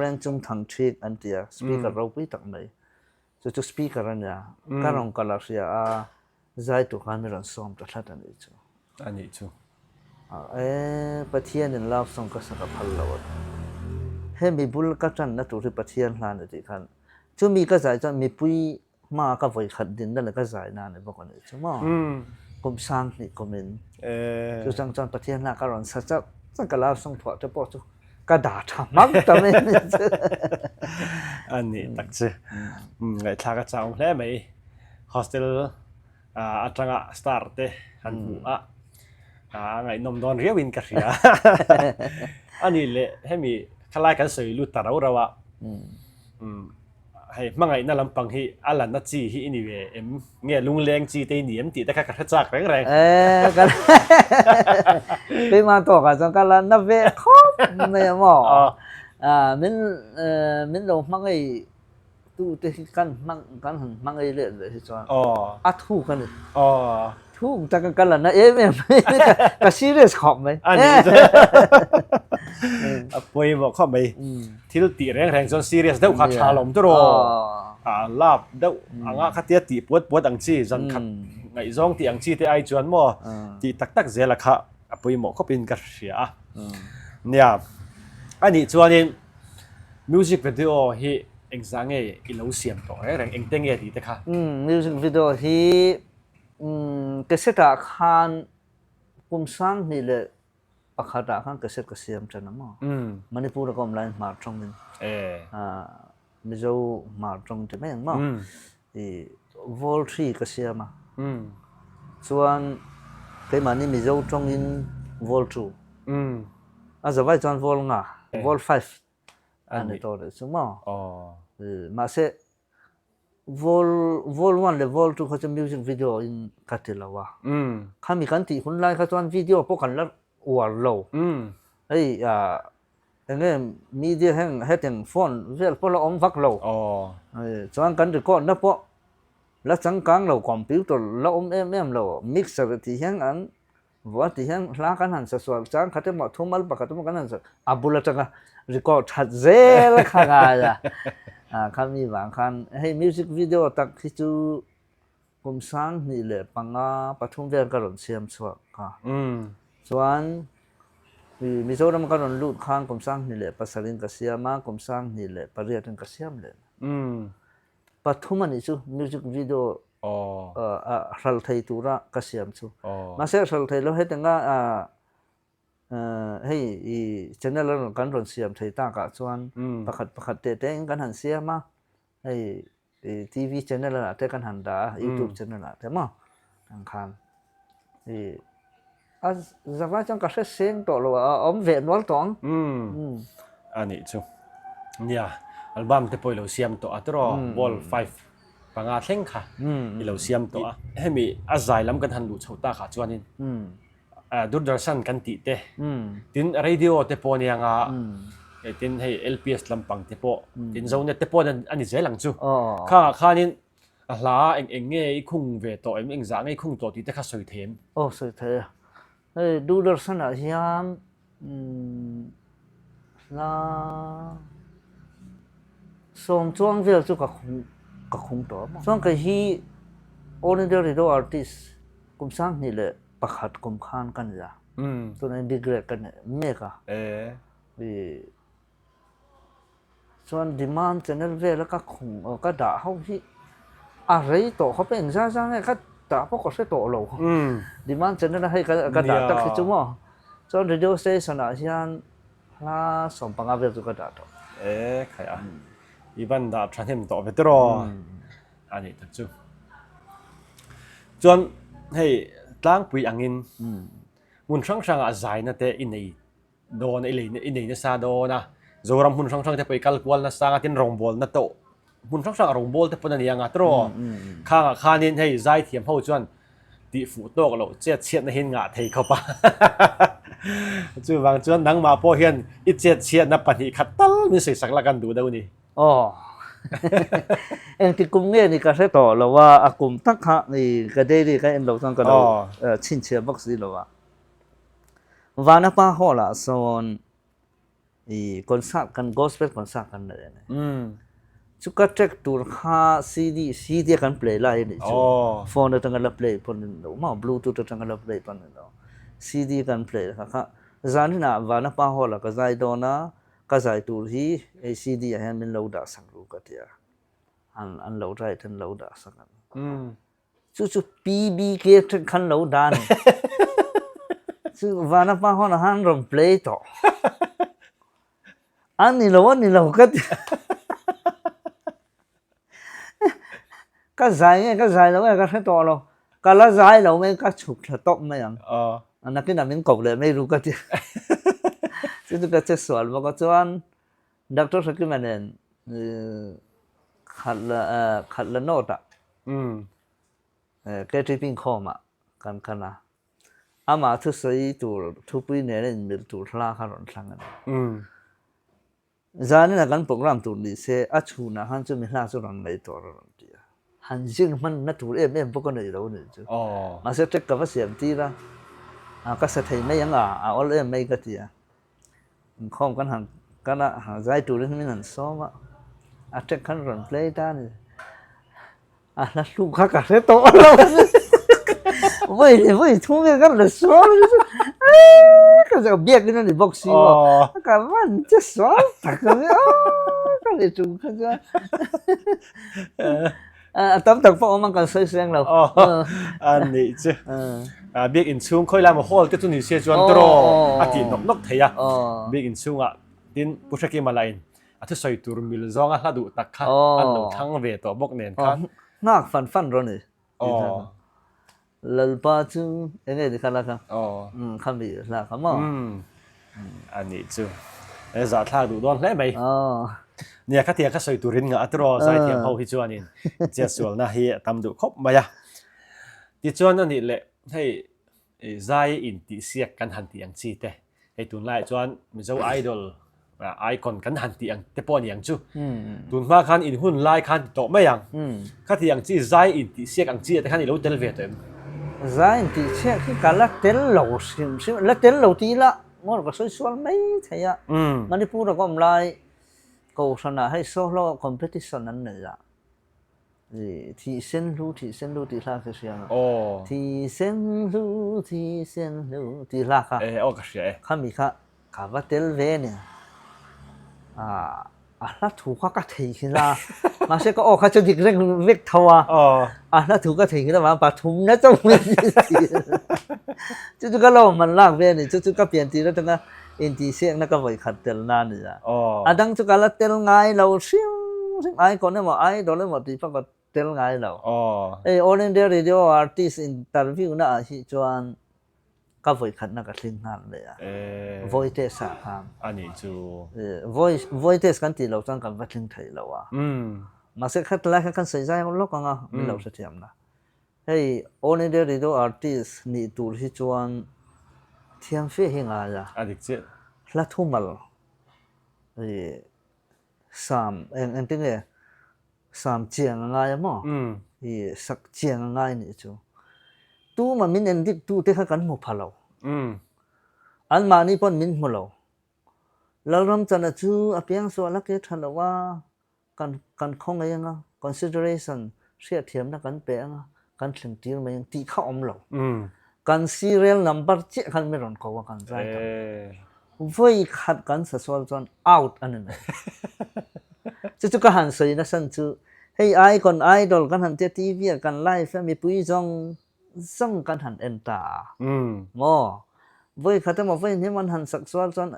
รนจุงทางเช็คอันที่สปีกเกอร์เราไปตั้งไหนจุดสปีกเกอร์เนี่ยการลงกันละเสียใจตุกันไม่รันซ้อมตัดทันนี่จูอันนี้จูประเทศเนี่ยเราส่งกษัตริย์พัลเราเฮ้มีบุลกัจันนัตุริปเทียนลานติคันจะมีกระจายจะมีปุยมากับไว้ขัดดินนั่นแหละกระจายนานเลยบอกกันเลยใช่ไหมกุมสร้างนี่กุมินจะจังจันปเทียนลาการันสัจจะสังกัดลาส่งถั่วจะปอจุกระดาษทำมั่งแต่ไม่อันนี้ตักเจไงทากระจายแล้วไหมโฮสเทลอาจารย์สตาร์ทเตหันหัวไงนมดอนเรียวินกันเสียอันนี้เลยให้มีขลายกันสวยลุตาเราว่าให้มั่งไงนั่นลำปังที่อัลลันนัดจีที่นี่เวเงี้ยลุงแรงจีเตนียมตีแต่ก็กระจากแรงกันไปมาต่อกันจังกันละนับเวครบไม่หมอมินลงมั่งไงตู้เตะกันมั่งไงเล่นเลยที่จวนทูกันเลยทูกจังกันละนะไม่ก็ซีเรียสขอบไหมอันนี้ป่วยบอกเข้าไปที่เราตีแรงจนซีเรียสเด้อขาดชาลมตัวรอลาบเด้ออ่างขัดเตี้ยตีปวดอังชีจันขัดไงจ้องตีอังชีที่ไอจวนมั่วตีตักเจละค่ะป่วยหมอก็เป็นกระเสียเนี่ย อันนี้ชวนนี่มิวสิกวิดีโอที่เอ็งสังเกตอีเหลาเสียมต่อเรื่องเอ็งเต้นเงี้ยดีแต่ค่ะมิวสิกวิดีโอที่เกษตรคานกุมสังนี่แหละปะขัดข้างเกษตรเกษมจันทร์มั้งมันนี่พูดก็ไม่ได้มาตรงนี้มิโซมาตรงจะไม่ยังมั้งวอลทรีเกษมส่วนเคยมันนี่มิโซตรงนี้วอลทูจะไปจนวอลง่ะวอล5อันนี้ตัวเดียวใช่ไหมมาเสวอล1และวอล2เขาจะมิวสิกวิดีโออินคัตเลาวะข้ามีกันที่คนไลน์เขาจะวันวิดีโอพวกกันแล้วอวดโลเฮ้ยอย่างเงี้ยมีเดียแห่งเฮ็ดอย่างฟอนเวลพวกเราอมฟักโลจวนกันที่ก่อนนะพวกแล้วจังกังเราคอมพิวเตอร์เราอมโลมิกซ์ที่แห่งอันว่าที่แห่งลากันหันสส่วนจังขัดมาทุ่มมาปะขัดมากันหันสอับบุลจังก็รีคอร์ดชัดเจนเลยข้างอ่ะข้ามีบางครั้งให้มิวสิกวิดีโอตักที่จูกุมสังนี่แหละปังปฐมเดือนกระโดดเสียมสวกค่ะส่วนมิโซรัมกระโดดลูดข้างกุมสังนี่แหละภาษาลินกษียมากุมสังนี่แหละปริยัติกษียมเลยปฐมนี่จูมิวสิกวิดีโอรัลไทยตัวระกษียมจูมาเสร็จรัลไทยเราให้ตั้งให้channel เรากันรอนเสียมไทยตากะส่วนประคัดเตะกันหันเสียมาให้ทีวีchannel เราเตะกันหันดา YouTube channel เราเตะมาทางคันจะว่าจังก็เสียงต่อเราอมเวนวลตองอันนี้จูเนี่ยอัลบั้มที่ปล่อยเราเสียมต่อตัววอล5ปังอาเท่งค่ะเราเสียมต่อให้มีอาศัยล้ำกันหันดูชาวตาค่ะจวนนี้ดูดสันกันติเตตินเรดิโอเตปเนี่ยงาตินให้ LPS ลำปังเตปตินโซนเนี่ยเตปนั่นอันนี้เจ๋งหลังจูข้านี่ลาเอ็งเงี้ยคุ้งเวทต่อเอ็งจ่าเงี้ยคุ้งต่อที่เตข้าสวยเทมสวยเทมดูดสันอะไรยามลาส่งจวงเวลจูกับคุ้งต่อส่งกับฮี ordinary artist กุมสังนี่แหละประคัดกุมขานกันจ้ะตัวนั้นดีเกรดกันเมกะส่วนดีมานเจเนอเรลแล้วก็คงก็ด่าเขาที่อะไรต่อเขาเป็นซ่าๆเนี่ยก็ด่าพวกเขาใช้ต่อเราดีมานเจเนอเรให้ก็ด่าตักที่จุ่มอ่ะส่วนเรดิโอสเตชันอ่ะที่อันล่าสมปังอาเวลก็ด่าต่อใครอ่ะอีบันด่าทรานเทมต่อไปตลอดอันนี้ทักจุจนให้ตั้งปีอังอินมุนช่างอาศัยนะแต่อินในโดนอิเลยอินในเนี่ยซาโดนะโจรมุนช่างแต่ไปกัลกวลนะสร้างตินรองบอลนะโตมุนช่างรองบอลแต่ปนนี่ยังอ่ะตรอข้านี่ให้ใจเทียมเขาจวนตีฟูโตกเราเจ็ดเชียนในหินงาเทเข้าไปจู่บางจวนนังมาพอเห็นอีเจ็ดเชียนนับปฏิขัดตั้งมีสิ่งสักละกันดูได้วันนี้เอ็งที่กุมเงี้ยนี่ก็ใช่ต่อแล้วว่าอากุมทักหะนี่ก็ได้ดีก็เอ็มเราต้องก็เราชินเชียบักซีแล้วว่าวานาป้าห่อละส่วนคอนเสิร์ตกันกอสเปลคอนเสิร์ตกันเลยชุกเทคตัวข้าซีดีกันเพลย์ไลน์นี่จู่โฟนตั้งกันละเพลย์ปนเรามาบลูทูธตั้งกันละเพลย์ปนเราซีดีกันเพลย์ค่ะจานี่นะวานาป้าห่อละก็ใจโดนะก็ใจตัวที่ซีดีให้มันเราด่าสังรูกันเดียอันเราได้ทันเราด่าสังกันจู่PBK ทันเราด่านี่จู่วันนั้นป้าคนหันรำเพลย์ต่ออันนี้เรากันก็ใจเราก็ใช้ต่อเราก็ละใจเราไม่ก็ฉุกละตบไม่ยังอันนั้นก็น่าเป็นกบเลยไม่รู้กันเดียซึ่งก็จะสอนว่าก็จวนด็อกเตอร์สักกี่มันเนี่ยขัดละโน้ตอ่ะแกทริปปิ้งคอมอ่ะกันนะอามาทุกสิ่งตัวทุกปีเนี่ยมีตัวทลาขารอนสังกันจานี่นะกันโปรแกรมตัวนี้เสียอัจฉริยะฮันจะมีหน้าสุรังในตัวเราเดียฮันจึงมันนัดตัวพวกคนอื่นเราเนี่ยจ้ะมาเสร็จก็ว่าเสียมตีละก็เสร็จไม่ยังเอาเลยไม่ก็เดียข้อมกันหันกันละหาใจตัวเรื่องนี้นั่นซ้อมอ่ะเทคกันรอนเพลย์ด้านนี่แล้วลูกข้าก็เสียตัวเราเว้ยทุ่งกันเลยซ้อม ก็จะเบียกกันนี่บอกสิว่าก็มันจะสอนตักกันก็เลยจุงก็จะตำตักพอมันก็เสียงเราอันนี้จ้ะเบียกอินซูงค่อยลามาโฮลที่ตุนิเซียจวนตรออาทิตย์นกเทียเบียกอินซูงดินผู้ชายกิมาลายที่ใส่ตูร์มิลซองลาดูตักข้าอันเราทั้งเวตัวบกเนนข้านักฟันร้อนเลยลป้าจูเอ็งไงดีกันล่ะครับคำดีล่ะครับมั้งอันนี้จูจะทาดูดอนได้ไหมเนี่ยข้าเทียข้าใส่ตูรินงาตรอใส่เทียมเขาฮิจวนินเจ้าส่วนน่ะเฮียทำดูครบไหมอ่ะที่จวนนั่นนี่แหละให้ใจอินติเสียกันหันตีอังจีเตให้ตุนไล่จวนมีเจ้าไอดอลไอคอนกันหันตีอังเตปอนอย่างจูตุนมาคันอินหุ่นไล่คันโตไม่ยังข้าที่อังจีใจอินติเสียอังจีแต่คันอินรู้เดลเวตเองใจอินติเสียคือการละเตลโลซิมละเตลโลตีละมันก็สวยๆไม่ใช่อ่ะมันที่พูดเราก็ไม่ไล่ก็ชนะให้โซโล่คอมเพติชันนั้นเลยอ่ะที่เส้นรู้ที่ลากเสียงที่เส้นรู้ที่ลากค่ะโอเคข้ามีค่ะข้าว่าเตลเวเนี่ยแล้วถูกก็ถีขึ้นละมาเสก็เขาจะดิกเร่งเวกทัวแล้วถูกก็ถีขึ้นละมาปะทุ่มนะจ้องไม่ดีจู่ๆก็เรามันลากเวนี่จู่ๆก็เปลี่ยนทีแล้วตั้งแต่อินทีเสียงนั่นก็ไปขัดเตลนั่นนี่อ่ะดังจู่ๆก็ละเตลง่ายเราซิ่งไอ้คนเนี่ยมาไอ้โดนเลยมาตีพักก็เตลง่ายเราAll India Radio Artist Interview น่ะที่จวนก็ไปขัดนักสิ่งนั้นเลยvoice test ครับอันนี้จูvoice test กันที่เราต้องการวัดสิ่งไทยเรามาเสกขัดแล้วกันใส่ใจของโลกอ่ะไม่เราเสียมนะเฮ้ย All India Radio Artist นี่ตัวที่จวนเทียมเฟี้ยงอะไรอันนี้จีละทุ่มมาแล้วเอ็งตึงเลย3เจียงง่ายมั้งสักเจียงง่ายนี่จูตู้มันมินเอ็นดิกตู้เทค่ากันหมดพะเราอันมานี่ปนมินหมดเราแล้วรำจันทร์จูอภิยังส่วนละเกทันว่าการคงอะไรยังconsideration เสียเทียมนักการเปย์การถึงตีมันยังตีเข้าอมเราการ serial number เจ๊กันไม่รอนเขาว่ากันใจกันไว้ขัดกันสัสวจน out อันนั้นจู่ๆก็หันใส่นะสันจูให้ไอคอนไอดอลกันหันเจทีวีกันไลฟ์มีปุ้ยจงส่งกันหันเอ็นตาโม่ไว้ขัดมาไว้นี่มันหันสักส่วนจน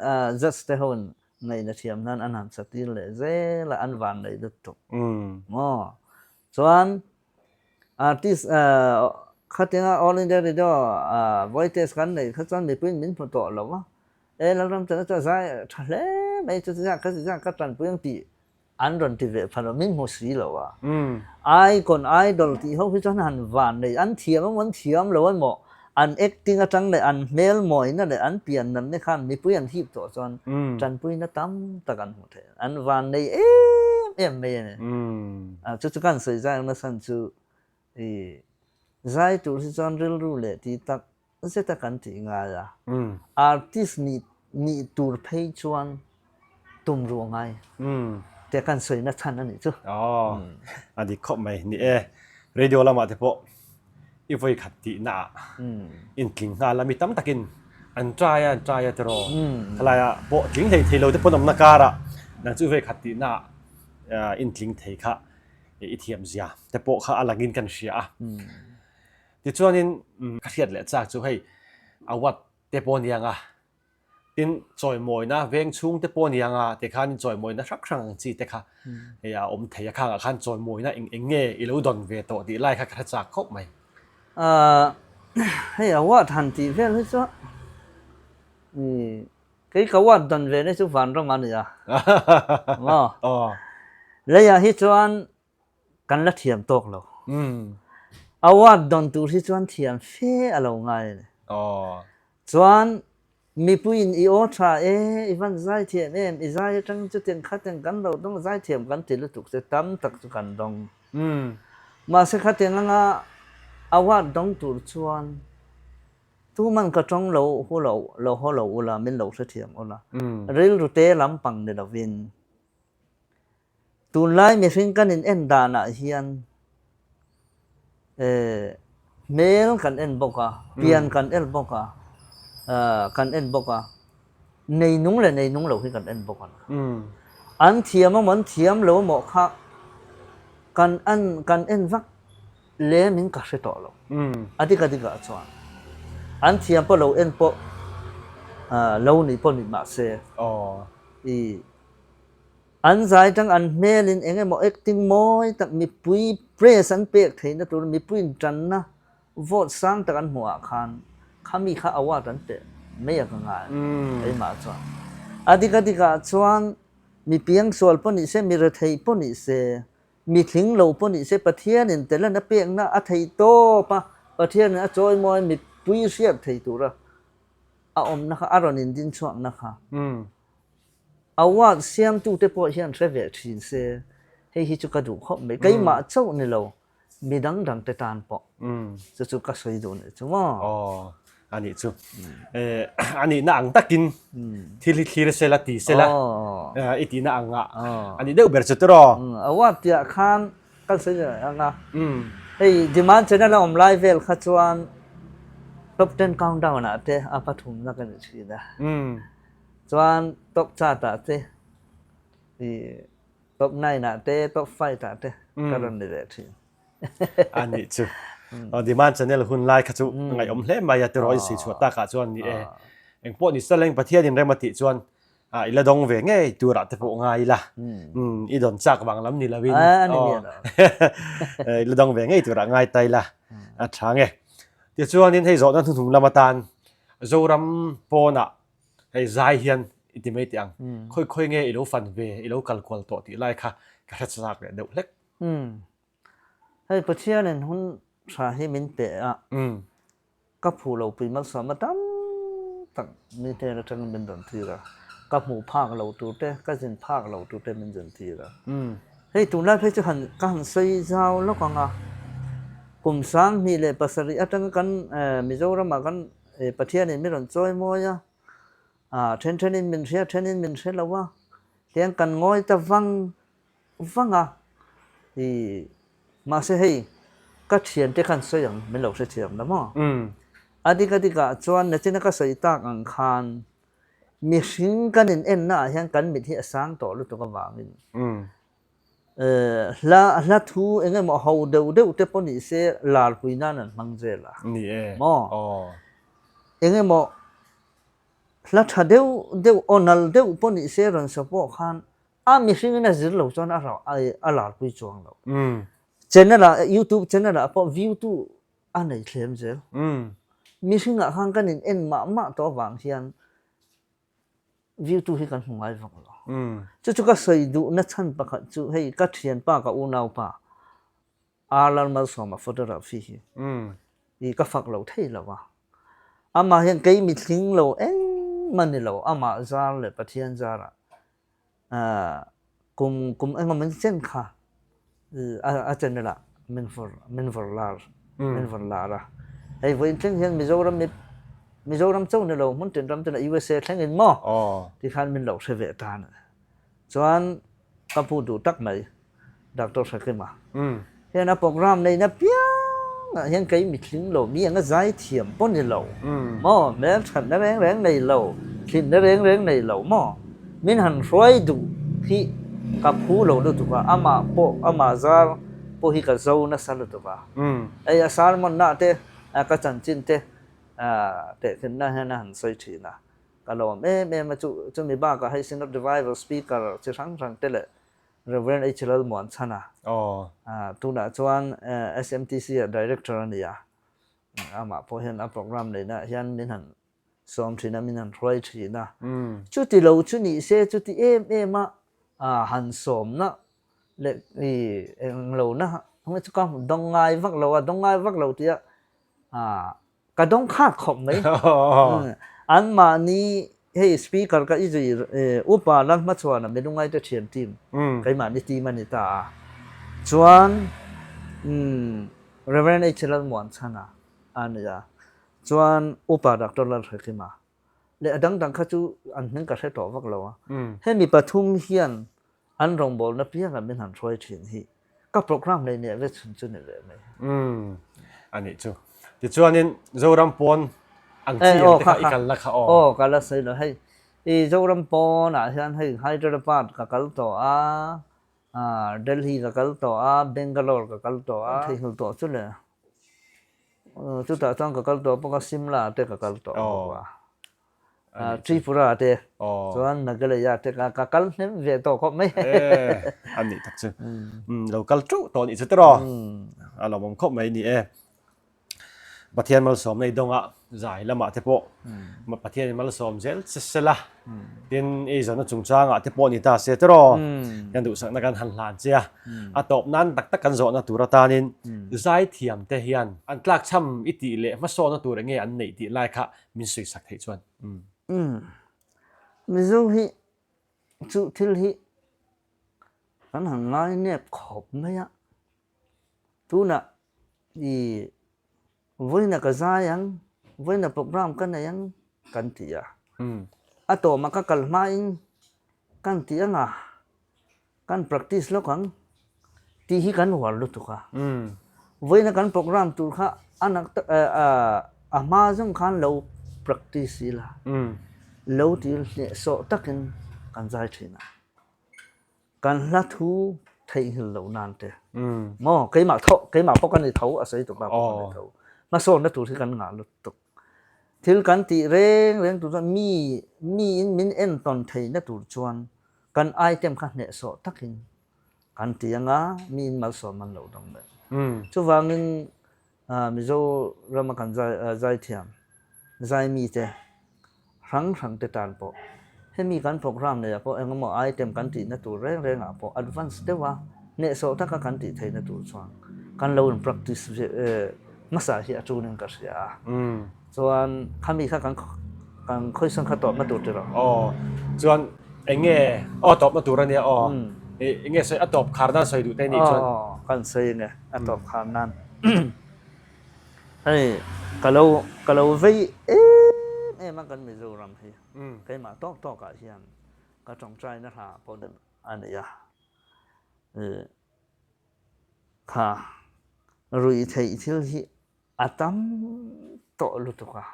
just the whole ในนาทีนั้นอันหันสติเลยเจ้ละอันวันเลยดุตุโม่ส่วนอาร์ติสขัดยังall in there ด้วยvoice test กันเลยขัดจนมีปุ้ยมิ้นผลต่อหรอวะแล้วรำจันทร์จะใช้ทะเลไม่จะใช้ก็จะก็ตันปุ้ยตีอันรอนที่เวพันมินโมสีหรอวะไอคอนไอดอลที่เขาพิจารณาวันเลยอันเทียมมันเทียมเลยว่าหมออันเอ็กติ้งจังเลยอันเมลหมอยนั่นเลยอันเปลี่ยนนั่นในขั้นมีปุ้ยอันที่ตัวจนจันปุ้ยนั่นตั้มตะกันหมดเลยอันวันเลยไม่เนี่ยจุดกันสวยใจนั่นสันจูใจตัวที่จนเรียนรู้เลยที่ตักเสร็จกันที่ง่ายอาร์ติสนี่ตัวเพย์ชวนตุ่มรวงไงแต่การสวยนักทันนั่นนี่จ้ะอันนี้ครบไหมนี่เรดิโอเรามาเถอะพออีไว้ขัดตีหน้าอินทิ้งงานเรามีตั้มตะกินอันใจเถอะอะไรพอทิ้งเทเราจะพ้นอำนาจการะนั่นจู่ไว้ขัดตีหน้าอินทิ้งเทค่ะอีเทียมเสียแต่พอเขาอะไรกินกันเสียที่ช่วงนี้เครียดเลยจากจู่ให้เอาวัดเตปอนยังtin choi moi na veng chung te pon yanga te khan choi moi na rak rang chi te kha ya thei kha khan choi moi na eng nge i lo don ve to ti lai kha kha cha khop mai hay wa than ti ve le cho cái wa don ve ne chu van ro man ya le ya hi chuan kan la thiam tok lo awa don tu hi chuan thiam fe alo ngai chuanมีผู้หญิงอีโอทราอีวันใจเทียมอีใจจังจะเตียงขัดเตียงกันเราต้องใจเทียมกันติดตุกจะตั้มตักจุกันดงมาสักขัดเตียงงาอาวาดงตูชวนทุกมันก็จ้องเราหัวเราอุลามินเราเทียมอุลาเรื่องรุเตลำปังเดลวินตูไล่มีสิ่งกันอินเอ็นดานะเฮียนเมลกันเอ็นบอกเปลี่ยนกันเอ็นบอก กันเอ็นบอกว่าในนุ่งเลยในนุ่งเราคือกันเอ็นบอกว่า ừ อันเทียมมันเทียมเราหมอกค่ะกันเอ็นวักเล่มิงกัดเสต่อเรา ừ อันที่กันที่กันส่วนอันเทียมพอเราเอ็นพอเรานี่พอนี่มาเสีย ồ อีอันใจจังอันเมลินเองไงหมอเอ็กติ้งมอยแต่มีปุยเปรสันเปกเทนะตัวมีปุยจันนะวอดสร้างแต่กันหัวคันข้ามีข้าเอาว่าตันเตไม่อยากงาน ừ ไอ้มาจวนอดีกันที่กันส่วนมีเพียงส่วนปนิเสมีระเทยปนิเสมีทิ้งโลปนิเสประเทศนี่แต่ละนับเปียงนะอัฐิโตปะประเทศนี่จอยมอยมีปุยเสียบเทยตัวละอาอมนะคะอารมณ์นินดินช่วงนะคะ ừ เอาว่าเสียมตู้เตปอเฮียนเทรเวชินเซให้ฮิจุกระดูกเขาไม่ไกลมาเจ้านี่เรามีดังแต่ตานปอ ừ จะจุกระสวยดูเนี่ยจังว่า ồ anh ấy chú anh ấy nặng tắc kinh thì sẽ là tí sẽ là ít tí nặng ạ anh ấy đều biết chút rồi เอาว่าเตียคานกันเสียยังไง ừ เฮ้ยดิมันจะนั่นเราอมไลฟ์เวลขัดชวนท็อป10 countdown นะเตะอาปัทุมนักกันชีนะ ừ ชวนท็อปชาติเตะท็อป9นะเตะท็อป5นะเตะกันนั่นเลยที anh ấy chú đi man cho nên là hun lai khá chú ngày ông lẽ mà ya rồi sự chuột ta cả chuan ni em bộ ni salen bắt hiện ra mà thị chuan ý là đông về nghe tu ra bộ ngay là ý đòn chắc bằng lắm ni là win ý là đông về nghe tu ra ngay tay là chả nghe thì chuan nên hay rõ đang thùng thùng làm tan dâu ram po na hay dài hiền ít mấy tiếng khơi nghe ý lâu phần về ý lâu cần quan tổ thì lai khá cả rất sắc để đậu lách ให้ประเทศเนี่ยหุ่นชาให้มินเตะกับผู้เราปีมักสามาตั้งมีเทระจังเป็นดันทีละกับหมู่ภาคเราตัวเตะก็สินภาคเราตัวเตะเป็นดันทีละให้ตัวนั้นเพื่อจะหันกันใส่เจ้าแล้วก็งากลุ่มสังมีเลยภาษาอัตกันมิโซรามากันประเทศเนี่ยไม่หล่นจอยมอยเทนนินมินเชียเทนนินมินเชียแล้วว่าเลี้ยงกันง่อยแต่ฟังที่มาเสียให้ก็เทียนที่ขันเสียงไม่หลอกเสียงนะมั้งอดีตก็ชวนในที่นั้นก็ใส่ตากอังคารมีสิ่งกันเอ็นน่ะยังกันมีที่สร้างต่อหรือตัวก็วางละทูเองไงมาเขาเดาเทปนี้เสียลาคุยนั่นมังเจล่ะนี่มั้งเองไงมาละถ้าเดาอนัลเดาปนี้เสียรันสปอขันมีสิ่งนั้นจะเราจวนอะไรลาคุยจวงเราchannel là YouTube channel là apa view tu anai claim je mi singa khang kan in ma to wang hian view tu hi kan hungai vang lo chu ka sei du na chan pa kha chu hei ka thian pa ka unau pa alar mal soma photography hi i ka fak lo thei lo wa ama hian kai mi thling lo man ni lo ama zar le pathian zara kum engom men chen khaอาจารย์นี่แหละมินฟอร์ลาร์ไอ้วันที่เห็นมิโซรัมเจ้าเนี่ยเรามันถึงรำถึงUSA ทั้งเงินมั่วที่ขันมินเราเสวตานส่วนกับผู้ดูตักไหมดักตัวสักขึ้นมาเห็นนะโปรแกรมในนั้นเพียงเห็นใครมีถึงเรามีอย่างก็ใจเทียมป้นในเรามั่วแม้ฉันนั่นแรงในเราขินนั่นแรงในเรามั่วมินหันร้อยดูที่กับผู้เราดูตัวอามาซาร์พอฮิกาโซนัสลุตัวไอ้ซาร์มันน่าเตะก็จันจินเตะขึ้นน่าให้น่าหันสวยทีนะก็เรามาจุมีบ้าก็ให้ซินด์ดีไวส์สปีกเกอร์จะทั้งเตะเรเวนไอชิลล์มวนชนะตัวน่ะชวน SMTC Director นี่อามาพอเห็นโปรแกรมเลยนะยันมินหันซ้อมทีนะมินหันร้อยทีนะจุดที่เราจุดนี้เสียจุดที่มาหันสมนะเล็กนี่เองเรานะฮะทำไมจะก็ดงไงวักเราที่กระดงคาดขบไหมอันมานี้ให้สปีกเกอร์ก็อีจีอุปาลันมาชวนนะไม่ดงไงจะเชียนทีมใครมานี่ทีมันนี่ตาชวนเรเวนไอเชลันมวนชนะอันนี้ชวนอุปาดักตัวลันขึ้นมาle adang kha chu an hning ka thre to wak lo he mi pathum hian an rong bol na pia ga min han throi thin hi ka program le ne ve chun chu ne le mai ani chu ti chuan in zoram pon อังเจียแต่อีกันละค่ะอ๋อ กันละสิเลยให้อีเจ้ารำปอน่ะฉันให้ไฮเดรบาดกับกัลโตเดลฮีกับกัลโตเบงกาโลร์กับกัลโตที่กัลโตสุดเลยจุดต่างกับกัลโตพวกซิมลาเตกับกัลโตว่าทริปุระเตส่วนนักเลยาเตกับกัลเนี่ยเวทโตก็ไม่อันนี้ทักซึ่งเรากัลจุตอนนี้สุดรอเรามองคบไม่นี่ประเทศมาลสมในดงอ่ะใจละมาเทปมาประเทศมาลสมเจลเสละเป็นไอ้ส่วนจุงจางอ่ะเทปนี่ตาเสียตรอยังดูสักนักการหันหลานเสียอ่ะตบนั้นตักกันโซนตัวรัตานินใจเทียมเทียนอันกลักช้ำอิติเละมาโซนตัวเงี้ยอันไหนที่ไล่ค่ะมีสุยสักทีชวนมิซูฮิจุทิลฮิอันหันง่ายเนี่ยขบไหมอ่ะตัวน่ะอีวันนี้ก็ใจยังวันนี้โปรแกรมกันยังกันที่อ่ะatau maka kalau main kan tiang kan praktis lo kan tihi kan walu tu ka voina kan program tu ka anak amazon kan lo praktis ila lo ti so takin kan zai thina kan la thu thei hil lo nan te mo cái mà pok kan ni thau asai tu ka thau ma so na tu kan nga lu tuทิลกันตีเร่งตัวมีมินเอ็นตอนไทยนั่นตัวชวนกันไอเทมกันเนี่ยสอตักหินกันตียังมีมาสอนมันเหล่าดังแบบช่วงนึงมิโซเรามากันใจเทียมใจมีแต่ครั้งแต่ตานพอให้มีการโปรแกรมเนี่ยพอเอ็งก็มาไอเทมกันตีนั่นตัวเร่งพอ advance เดี๋ยวเนี่ยสอตักกันตีไทยนั่นตัวชวนกันเรา practice มาสาเหตุจูนึงก็เสียส่วนข้ามีกันค่อยสังกัดตอบมาตัวเดียวส่วนเอ็งตอบมาตัวนี้เอ็งใส่ตอบคาร์นันใส่ดูได้นี่ส่วนกันใส่เนี่ยตอบคาร์นันเฮ้ยก็เราไปมันกันไม่รู้รำที่ใครมาตอกกันเฮียนก็จงใจนะฮะพอเดินอันนี้ค่ะรู้ที่ที่อาตัมโตลุตุกะ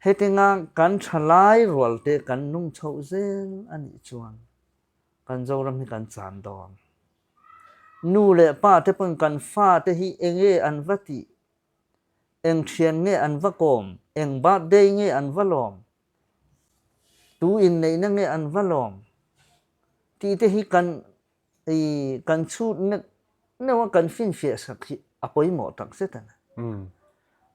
เฮติงากันฉลายรัวเตกันนุ่งโชเซลอันนี้ชวนกันเจ้าเรามีกันจานดอนนู่เล่ป้าเทปกันฟ้าเตฮีเองอันวัติเองเชียนอันวะกอมเองบาดเดงอันวะลอมตูอินในนั่งอันวะลอมที่เตฮีกันชูดเนี่ยว่ากันฟินเฟียสักทีอภัยหมดทั้งเสร็จนะ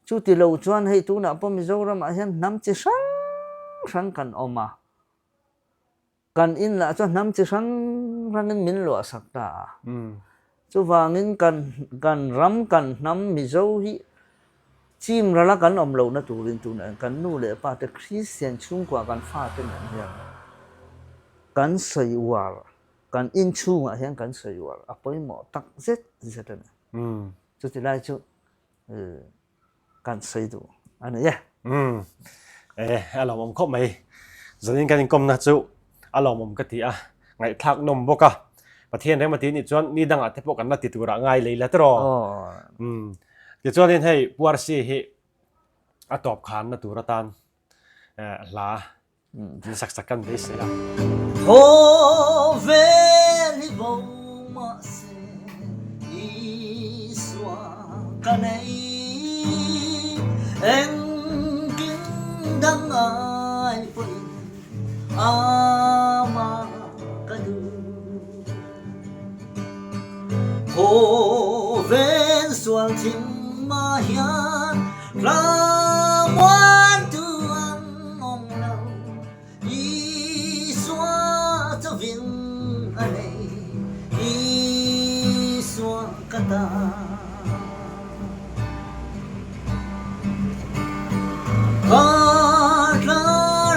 ชุดที่เราชวนให้ตัวน่ะพอมิโซรามาเห็นน้ำจะสังกันออกมากันอินละชวนน้ำจะสังกันมินหลัวสักตาช่วงนี้กันรำกันน้ำมิโซฮีจิมระลักกันอมเหล่านั่นตัวเรียนตัวนั้นกันนู่นเลยป้าแต่คริสเตียนชุ่มกว่ากันฟาดเป็นอย่างนี้กันใส่วาร์กันอินชุ่มอ่ะเห็นกันใส่วาร์อภัยหมดตักเสร็จนะชุดที่ได้ชุดกันใส่ดูอันนี้เรามองเข้าไปจะนี่กันกลมนะจุเรามองกติไงทักนมบกประเทศได้มาทีนี่จวนนี่ดังอ่ะที่พวกกันน่าติดตัวง่ายเลยละตรอเดี๋ยวจวนนี่ให้ปัวร์ซีให้ตอบขานนะตัวรัตันลาสักกันได้สิละโอเวลิโบมาเซอีสวากันเองกินดังไอ้ฝนอามากระดูโอเวนส่วนทิ้งมาเฮียนกลางวันตัวงงเล่าอีสวาจะวิ่งอะไรอีสวากระตา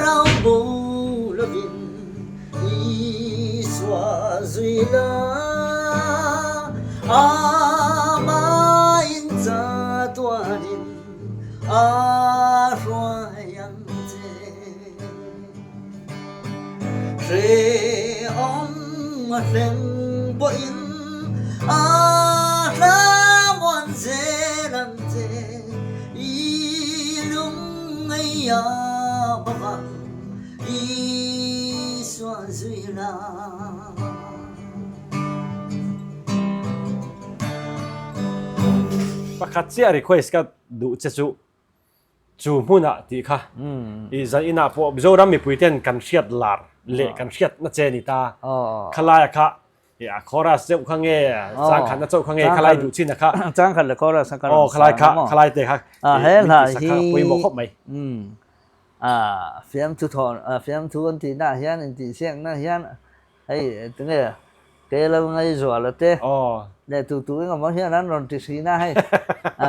เราบุลวินอีสวาซุยลาอามาอินจาตัวดินอารวยยังเจเรอมมาเล่นบอินอาลามวันเจลันเจอีลุง ya babang iswa zuila pakhat sia request ka du che chu hmuna ti kha i za ina po mizoram mi puiten kan hriat lar le kan hriat na che ni ta khalaya kha ya chorus cheu khange chang khan na cheu khange khalai du chin na kha chang khan le chorus kan khalai te kha he la hi pui mo khop mai phiam thu thon phiam thu an ti na hian in ti siang na hian hei tenge ke lo ngai zo la te để tụi ngắm bao nhiêu năm rồi thì xí na hay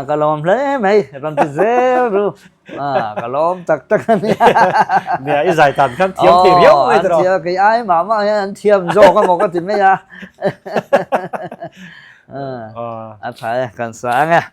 cả lom lấy mày rồi thì dễ rồi cả lom tắc nè cái giải tàn khăn thiêm thì riếu vậy rồi cái ai mà anh thiêm rồi có một cái gì mấy à thấy cần sáng à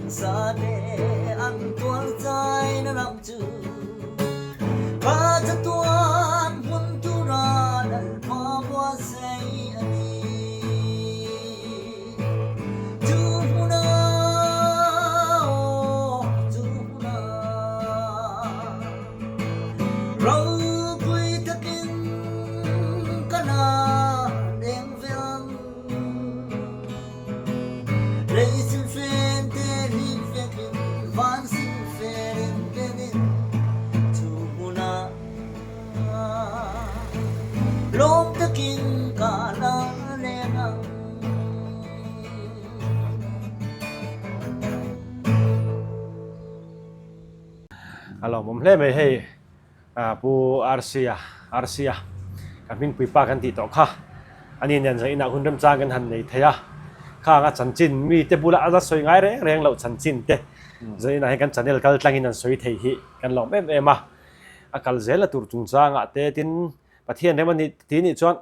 sa de an tuang chai na ram chu pa cha tuan hun tu ra dal pa bua sei ani chu na ro pui takin kana deng veang reis lom takin ka na lengang alo mom hle mai hei pu arsia kan min pui pa kan ti to kha ani nen za ina hundam cha kan han nei theya kha nga chanchin mi te bula aza soi ngai reng lo chanchin te za ina he kan channel kal tlangin an soi thei hi kan lom em a akal zela tur chung cha nga te tin pathian ne man ni ti ni chon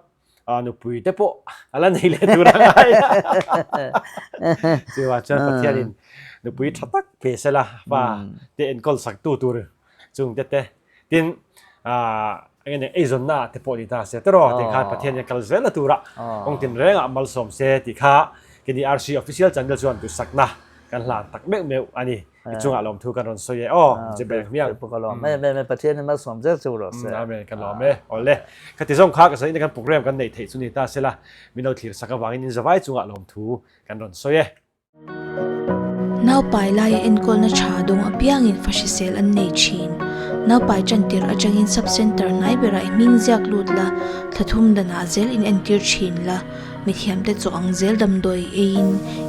nu pui te po ala nei le tur ngai chiwa chan pathian in nu pui thatak pe sela ba te en kol sak tu tur chung te tin anh ấy zon na te po ni ta se tero te kha pathian ya kal zela tura ong tin renga mal som se ti kha ke di RC official channel chuan tu sakna kan hlan tak mek meu ani chunga lom thu kan ron so ye je bel miang ko lom me pathian ma som je chu ro se amen kan lom me ole ka ti zong kha ka sai ni kan program kan nei thei chuni ta sela mino thlir saka wangin in zawai chunga lom thu kan ron so ye now pai lai en kol na cha dong apiang in fashisel an nei chin now pai chantir atangin sub center nai berai ming jak lutla thathum dana zel in entir chin la mithiam te chu angzel damdoi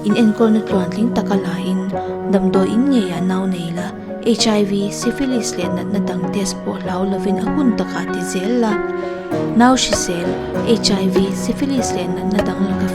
in enkol na tluan tling takala in damdoi in nge ya naw neila HIV syphilis le na tang test po law lovin ahun taka ti zel la now she sel HIV syphilis le na tang la ka